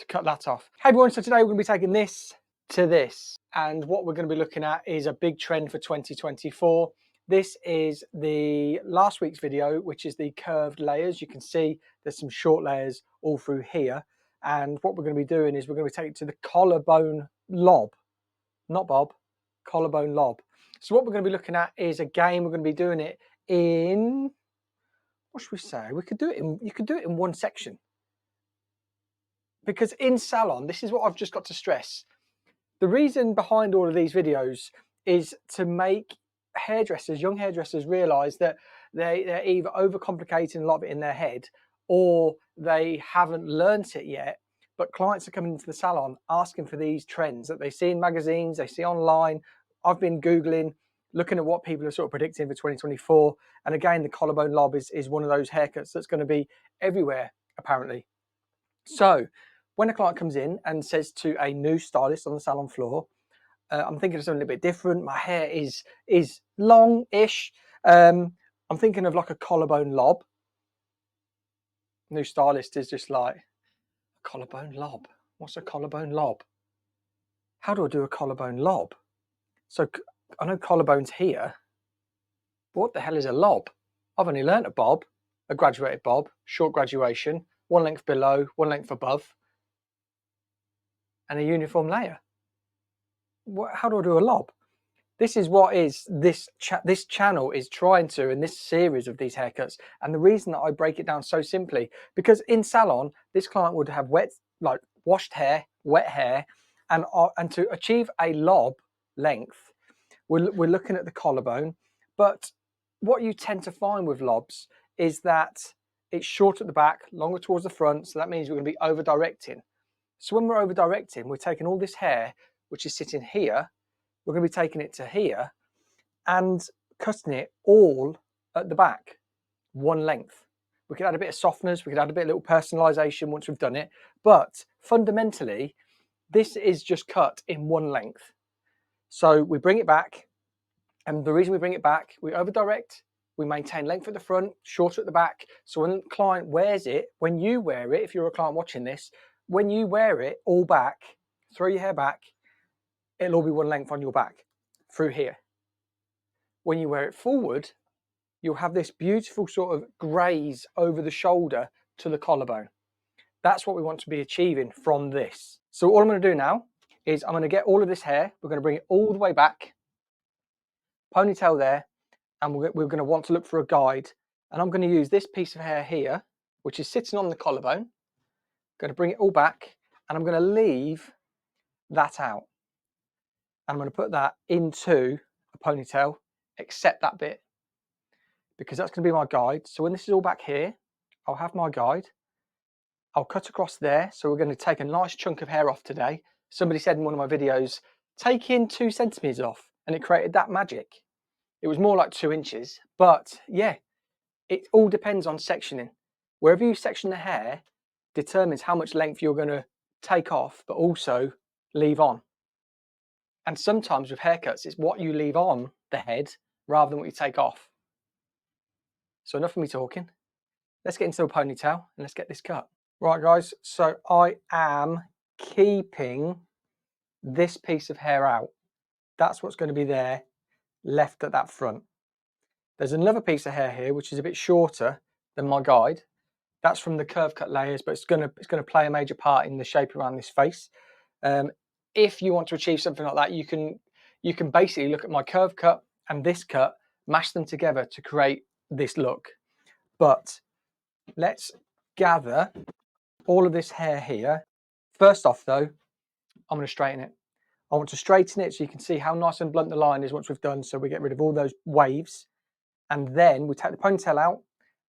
to cut that off. Hey everyone, so today we're going to be taking this to this, and what we're going to be looking at is a big trend for 2024. This is the last week's video, which is the curved layers. You can see there's some short layers all through here, and what we're going to be doing is we're going to be taking it to the collarbone lob, not bob, collarbone lob. So what we're going to be looking at is, again, we're going to be doing it in, what should we say? You could do it in one section. Because in salon, this is what I've just got to stress. The reason behind all of these videos is to make hairdressers, young hairdressers, realise that they're either overcomplicating a lot of it in their head, or they haven't learnt it yet. But clients are coming into the salon asking for these trends that they see in magazines, they see online. I've been Googling, looking at what people are sort of predicting for 2024. And again, the collarbone lob is one of those haircuts that's going to be everywhere, apparently. So when a client comes in and says to a new stylist on the salon floor, I'm thinking of something a bit different, my hair is long-ish, I'm thinking of like a collarbone lob. New stylist is just like, collarbone lob? What's a collarbone lob? How do I do a collarbone lob? So I know collarbone's here. What the hell is a lob? I've only learnt a bob, a graduated bob, short graduation, one length below, one length above, and a uniform layer. How do I do a lob? This is what is this channel is trying to, in this series of these haircuts. And the reason that I break it down so simply, because in salon, this client would have washed hair, wet hair, and to achieve a lob length, we're looking at the collarbone. But what you tend to find with lobs is that it's short at the back, longer towards the front. So that means we're going to be over directing. So when we're over directing, we're taking all this hair, which is sitting here, we're going to be taking it to here and cutting it all at the back, one length. We could add a bit of softeners, we could add a bit of little personalization once we've done it. But fundamentally, this is just cut in one length. So we bring it back. And the reason we bring it back, we over direct, we maintain length at the front, shorter at the back. So when the client wears it, when you wear it, if you're a client watching this, when you wear it all back, throw your hair back, it'll all be one length on your back through here. When you wear it forward, you'll have this beautiful sort of graze over the shoulder to the collarbone. That's what we want to be achieving from this. So all I'm going to do now is I'm going to get all of this hair, we're going to bring it all the way back, ponytail there, and we're going to want to look for a guide. And I'm going to use this piece of hair here, which is sitting on the collarbone. I'm going to bring it all back, and I'm going to leave that out. I'm going to put that into a ponytail, except that bit, because that's going to be my guide. So when this is all back here, I'll have my guide. I'll cut across there. So we're going to take a nice chunk of hair off today. Somebody said in one of my videos, taking 2 centimeters off, and it created that magic. It was more like 2 inches, but yeah, it all depends on sectioning. Wherever you section the hair determines how much length you're going to take off, but also leave on. And sometimes with haircuts, it's what you leave on the head rather than what you take off. So enough of me talking. Let's get into a ponytail and let's get this cut. Right guys, so I am keeping this piece of hair out. That's what's going to be there, left at that front. There's another piece of hair here, which is a bit shorter than my guide. That's from the curve cut layers, but it's going to play a major part in the shape around this face. If you want to achieve something like that, you can basically look at my curve cut and this cut, mash them together to create this look. But let's gather all of this hair here. First off though, I'm going to straighten it. I want to straighten it so you can see how nice and blunt the line is once we've done, so we get rid of all those waves. And then we take the ponytail out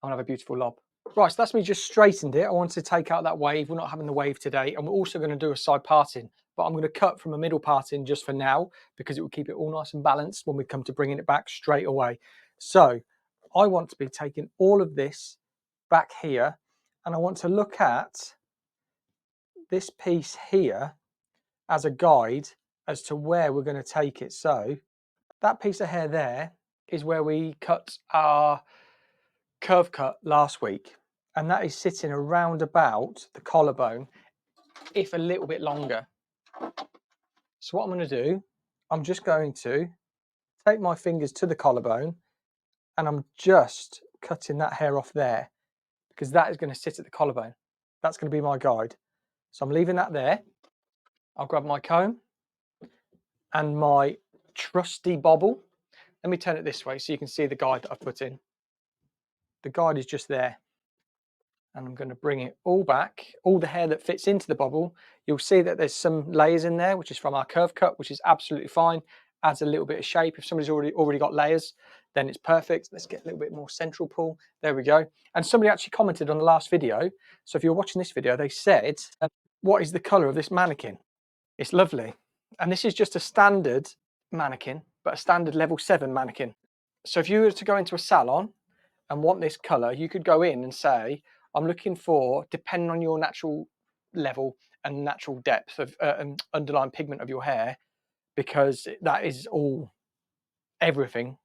and have a beautiful lob. Right, so that's me just straightened it. I want to take out that wave. We're not having the wave today. And we're also going to do a side parting. But I'm going to cut from a middle parting just for now, because it will keep it all nice and balanced when we come to bringing it back straight away. So I want to be taking all of this back here, and I want to look at this piece here as a guide as to where we're going to take it. So that piece of hair there is where we cut our curve cut last week, and that is sitting around about the collarbone. if a little bit longer. So what I'm going to do, I'm just going to take my fingers to the collarbone and I'm just cutting that hair off there because that is going to sit at the collarbone. That's going to be my guide. So I'm leaving that there. I'll grab my comb and my trusty bobble. Let me turn it this way so you can see the guide that I've put in. The guide is just there. And I'm going to bring it all back, all the hair that fits into the bobble. You'll see that there's some layers in there, which is from our curve cut, which is absolutely fine. Adds a little bit of shape. If somebody's already got layers, then it's perfect. Let's get a little bit more central pull. There we go. And somebody actually commented on the last video. So if you're watching this video, they said, what is the color of this mannequin? It's lovely. And this is just a standard mannequin, but a standard level 7 mannequin. So if you were to go into a salon and want this color, you could go in and say, I'm looking for, depending on your natural level and natural depth of underlying pigment of your hair, because that is all everything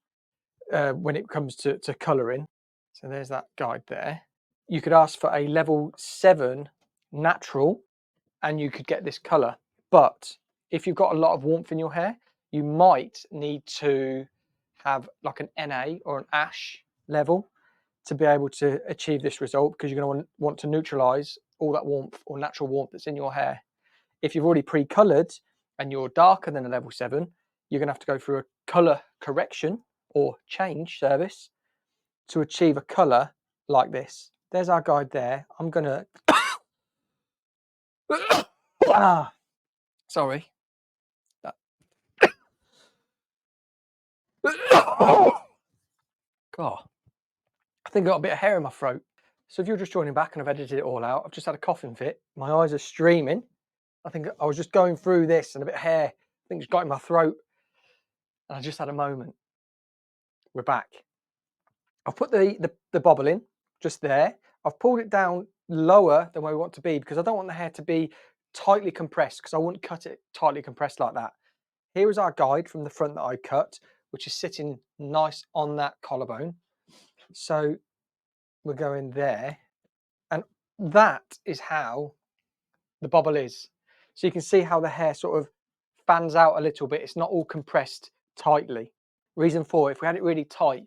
when it comes to colouring. So there's that guide there. You could ask for a level 7 natural and you could get this colour. But if you've got a lot of warmth in your hair, you might need to have like an NA or an ash level to be able to achieve this result, because you're going to want to neutralise all that warmth or natural warmth that's in your hair. If you've already pre-coloured and you're darker than a level 7, you're going to have to go through a colour correction or change service to achieve a colour like this. There's our guide there. I'm going to... sorry. God, I think I got a bit of hair in my throat. So if you're just joining back and I've edited it all out, I've just had a coughing fit. My eyes are streaming. I think I was just going through this and a bit of hair, I think just got in my throat. And I just had a moment. We're back. I've put the bobble in just there. I've pulled it down lower than where we want to be because I don't want the hair to be tightly compressed, because I wouldn't cut it tightly compressed like that. Here is our guide from the front that I cut, which is sitting nice on that collarbone. So we're going there. And that is how the bobble is. So you can see how the hair sort of fans out a little bit. It's not all compressed tightly. Reason for, if we had it really tight,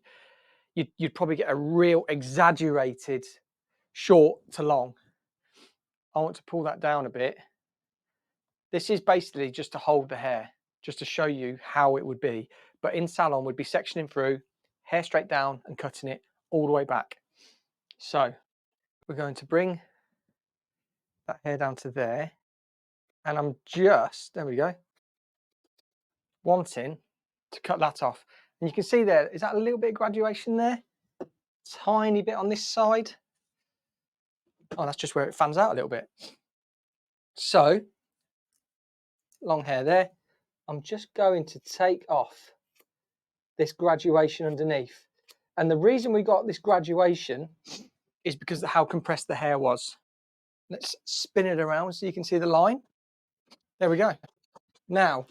you'd probably get a real exaggerated short to long. I want to pull that down a bit. This is basically just to hold the hair, just to show you how it would be. But in salon, we'd be sectioning through, hair straight down and cutting it all the way back. So we're going to bring that hair down to there. And I'm just, there we go, wanting to cut that off. And you can see there, is that a little bit of graduation there? Tiny bit on this side. Oh, that's just where it fans out a little bit. So, long hair there. I'm just going to take off this graduation underneath. And the reason we got this graduation is because of how compressed the hair was. Let's spin it around so you can see the line. There we go. Now,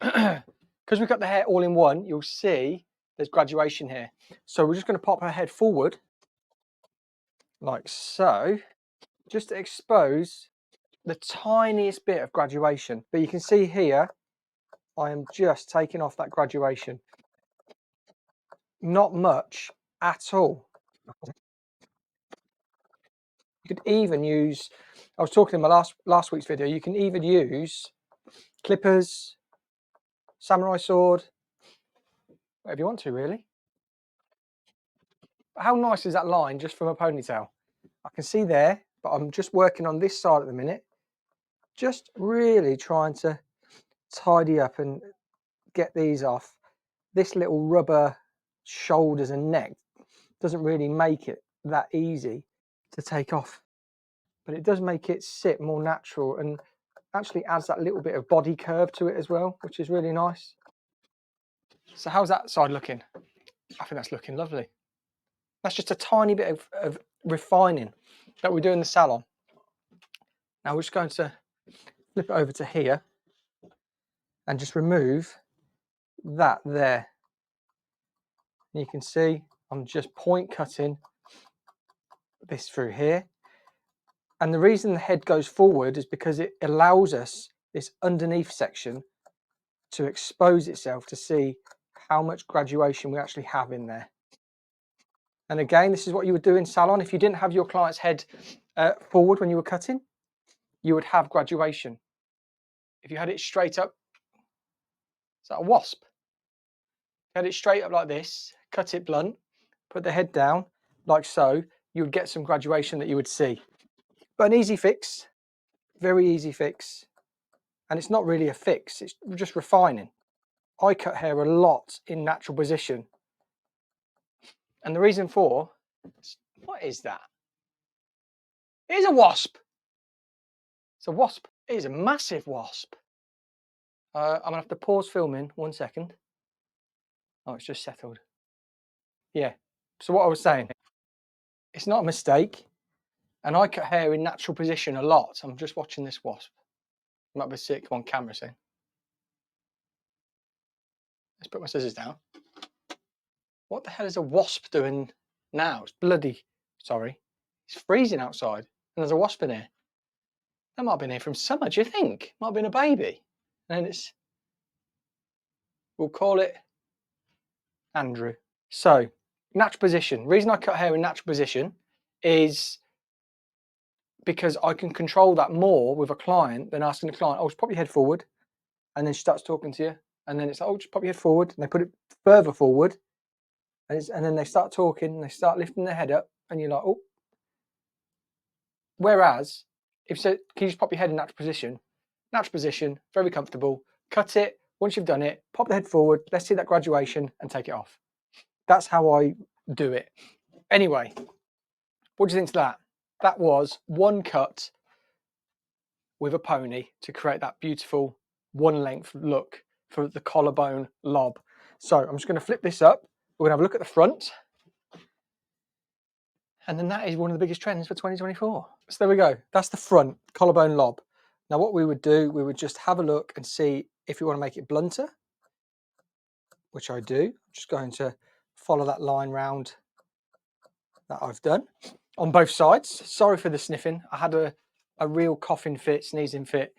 because we've got the hair all in one, you'll see there's graduation here. So we're just going to pop her head forward like so, just to expose the tiniest bit of graduation. But you can see here, I am just taking off that graduation. Not much at all. You could even use, I was talking in my last week's video, you can even use clippers, samurai sword, whatever you want to, really. But how nice is that line just from a ponytail? I can see there, but I'm just working on this side at the minute, just really trying to tidy up and get these off. This little rubber shoulders and neck doesn't really make it that easy to take off, but it does make it sit more natural and actually adds that little bit of body curve to it as well, which is really nice. So how's that side looking? I think that's looking lovely. That's just a tiny bit of refining that we do in the salon. Now we're just going to flip it over to here and just remove that there. You can see I'm just point cutting this through here. And the reason the head goes forward is because it allows us this underneath section to expose itself to see how much graduation we actually have in there. And again, this is what you would do in salon. If you didn't have your client's head forward when you were cutting, you would have graduation. If you had it straight up, is that a wasp? Had it straight up like this, cut it blunt, put the head down like so, you would get some graduation that you would see. But an easy fix, very easy fix. And it's not really a fix, it's just refining. I cut hair a lot in natural position. And the reason for, what is that? It is a wasp. It's a wasp. It is a massive wasp. I'm gonna have to pause filming 1 second. Oh, it's just settled. Yeah, so what I was saying, it's not a mistake. And I cut hair in natural position a lot. I'm just watching this wasp. Might be sick on camera soon. Let's put my scissors down. What the hell is a wasp doing now? It's bloody, sorry. It's freezing outside and there's a wasp in here. That might have been here from summer, do you think? Might have been a baby. And it's, we'll call it Andrew. So, natural position. Reason I cut hair in natural position is because I can control that more with a client than asking the client, oh, just pop your head forward. And then she starts talking to you. And then it's like, oh, just pop your head forward. And they put it further forward. And then they start talking and they start lifting their head up. And you're like, oh. Whereas, if so, can you just pop your head in natural position, very comfortable, cut it. Once you've done it, pop the head forward. Let's see that graduation and take it off. That's how I do it. Anyway, what do you think of that? That was one cut with a pony to create that beautiful one length look for the collarbone lob. So I'm just going to flip this up. We're going to have a look at the front. And then that is one of the biggest trends for 2024. So there we go. That's the front collarbone lob. Now what we would do, we would just have a look and see if you want to make it blunter, which I do. I'm just going to follow that line round that I've done on both sides. Sorry for the sniffing. I had a real coughing fit, sneezing fit,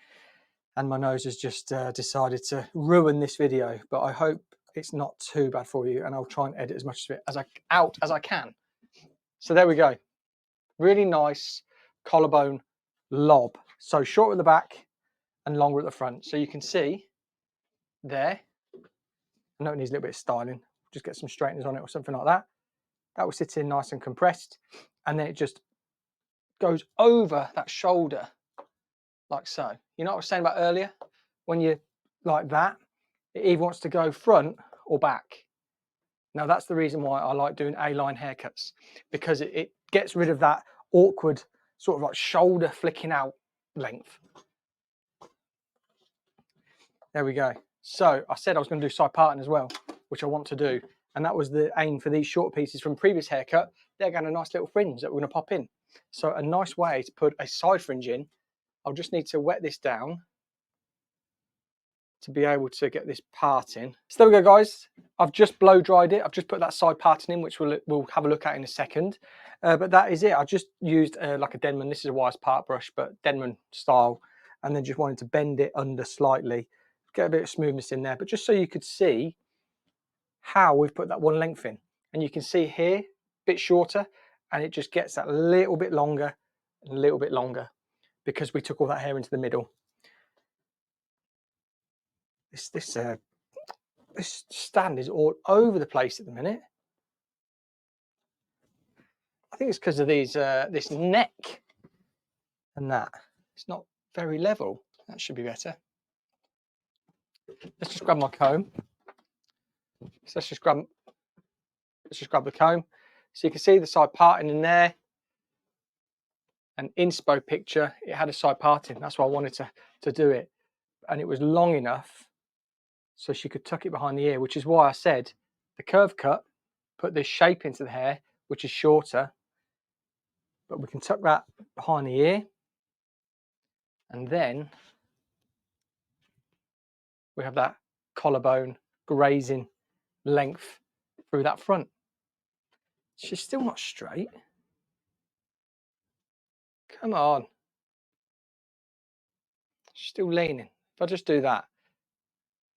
and my nose has just decided to ruin this video, but I hope it's not too bad for you, and I'll try and edit as much of it out as I can. So there we go. Really nice collarbone lob. So short at the back and longer at the front. So you can see there, I know it needs a little bit of styling. Just get some straighteners on it or something like that. That will sit in nice and compressed. And then it just goes over that shoulder like so. You know what I was saying about earlier? When you're like that, it either wants to go front or back. Now that's the reason why I like doing A-line haircuts, because it gets rid of that awkward sort of like shoulder flicking out length. There we go. So I said I was going to do side parting as well, which I want to do. And that was the aim for these short pieces from previous haircut. They're going to a nice little fringe that we're going to pop in. So a nice way to put a side fringe in, I'll just need to wet this down to be able to get this part in. So there we go, guys. I've just blow dried it. I've just put that side parting in, which we'll have a look at in a second. But that is it. I just used like a Denman. This is a wise part brush, but Denman style. And then just wanted to bend it under slightly, get a bit of smoothness in there. But just so you could see how we've put that one length in. And you can see here, a bit shorter, and it just gets that little bit longer and a little bit longer because we took all that hair into the middle. This stand is all over the place at the minute. I think it's because of these this neck and that. It's not very level. That should be better. Let's just grab my comb. So let's just grab the comb. So you can see the side parting in there. An inspo picture, it had a side parting. That's why I wanted to do it. And it was long enough so she could tuck it behind the ear, which is why I said the curve cut, put this shape into the hair, which is shorter, but we can tuck that behind the ear. And then we have that collarbone grazing length through that front. She's still not straight. Come on. She's still leaning. If I just do that,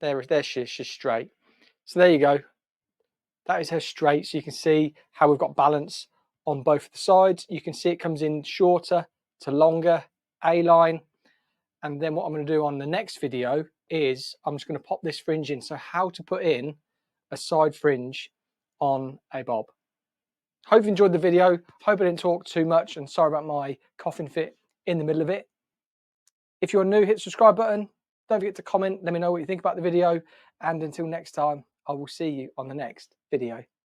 there she's straight. So there you go. That is her straight. So you can see how we've got balance on both the sides. You can see it comes in shorter to longer A-line. And then what I'm going to do on the next video is I'm just going to pop this fringe in. So how to put in a side fringe on a bob. Hope you enjoyed the video. Hope I didn't talk too much, and sorry about my coughing fit in the middle of it. If you're new, hit the subscribe button. Don't forget to comment. Let me know what you think about the video. And until next time, I will see you on the next video.